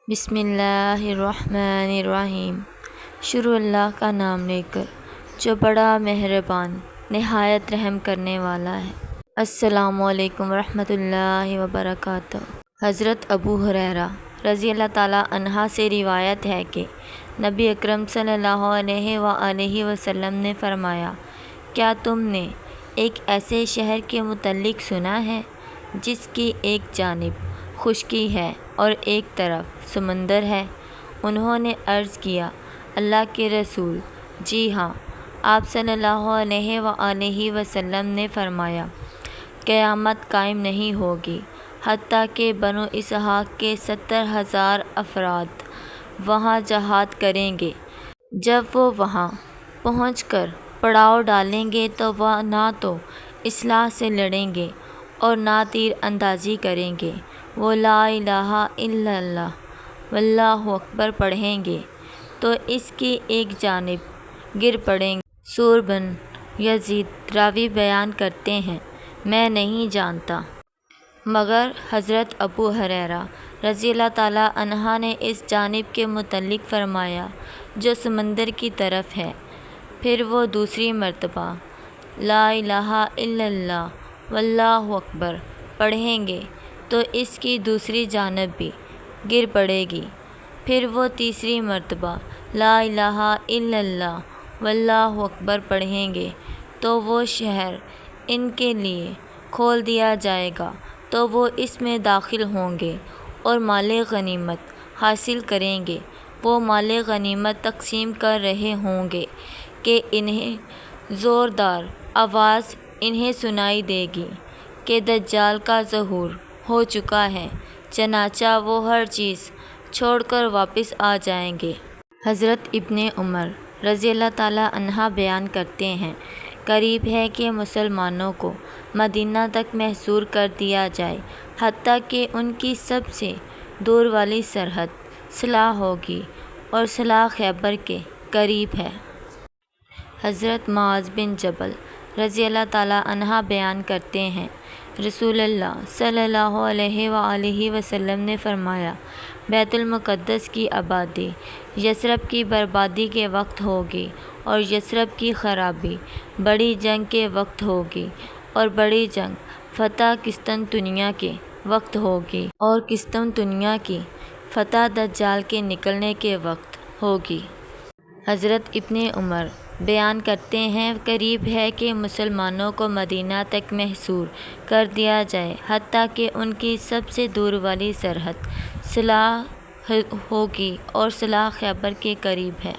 بسم اللہ الرحمن الرحیم۔ شروع اللہ کا نام لے کر جو بڑا مہربان نہایت رحم کرنے والا ہے۔ السلام علیکم ورحمۃ اللہ وبرکاتہ۔ حضرت ابو ہریرہ رضی اللہ تعالیٰ عنہ سے روایت ہے کہ نبی اکرم صلی اللہ علیہ وآلہ وسلم نے فرمایا، کیا تم نے ایک ایسے شہر کے متعلق سنا ہے جس کی ایک جانب خشکی ہے اور ایک طرف سمندر ہے؟ انہوں نے عرض کیا، اللہ کے رسول، جی ہاں۔ آپ صلی اللہ علیہ وآلہ وسلم نے فرمایا، قیامت قائم نہیں ہوگی حتیٰ کہ بنو اسحاق کے 70,000 افراد وہاں جہاد کریں گے۔ جب وہ وہاں پہنچ کر پڑاؤ ڈالیں گے تو وہ نہ تو اسلحے سے لڑیں گے اور نہ تیر اندازی کریں گے، وہ لا الہ الا اللہ واللہ اکبر پڑھیں گے تو اس کی ایک جانب گر پڑیں گے۔ سور بن یزید راوی بیان کرتے ہیں، میں نہیں جانتا مگر حضرت ابو ہریرہ رضی اللہ تعالیٰ عنہ نے اس جانب کے متعلق فرمایا جو سمندر کی طرف ہے۔ پھر وہ دوسری مرتبہ لا الہ الا اللہ واللہ اکبر پڑھیں گے تو اس کی دوسری جانب بھی گر پڑے گی۔ پھر وہ تیسری مرتبہ لا الہ الا اللہ واللہ اکبر پڑھیں گے تو وہ شہر ان کے لیے کھول دیا جائے گا تو وہ اس میں داخل ہوں گے اور مال غنیمت حاصل کریں گے۔ وہ مال غنیمت تقسیم کر رہے ہوں گے کہ انہیں زوردار آواز انہیں سنائی دے گی کہ دجال کا ظہور ہو چکا ہے، چنانچہ وہ ہر چیز چھوڑ کر واپس آ جائیں گے۔ حضرت ابن عمر رضی اللہ تعالیٰ عنہ بیان کرتے ہیں، قریب ہے کہ مسلمانوں کو مدینہ تک محصور کر دیا جائے حتیٰ کہ ان کی سب سے دور والی سرحد صلہ ہوگی اور صلہ خیبر کے قریب ہے۔ حضرت معاذ بن جبل رضی اللہ تعالیٰ عنہ بیان کرتے ہیں، رسول اللہ صلی اللہ علیہ وآلہ وسلم نے فرمایا، بیت المقدس کی آبادی یثرب کی بربادی کے وقت ہوگی اور یثرب کی خرابی بڑی جنگ کے وقت ہوگی اور بڑی جنگ فتح قسطنطنیہ کے وقت ہوگی اور قسطنطنیہ کی فتح دجال کے نکلنے کے وقت ہوگی۔ حضرت ابن عمر بیان کرتے ہیں، قریب ہے کہ مسلمانوں کو مدینہ تک محصور کر دیا جائے حتیٰ کہ ان کی سب سے دور والی سرحد صلہ ہوگی اور صلہ خیبر کے قریب ہے۔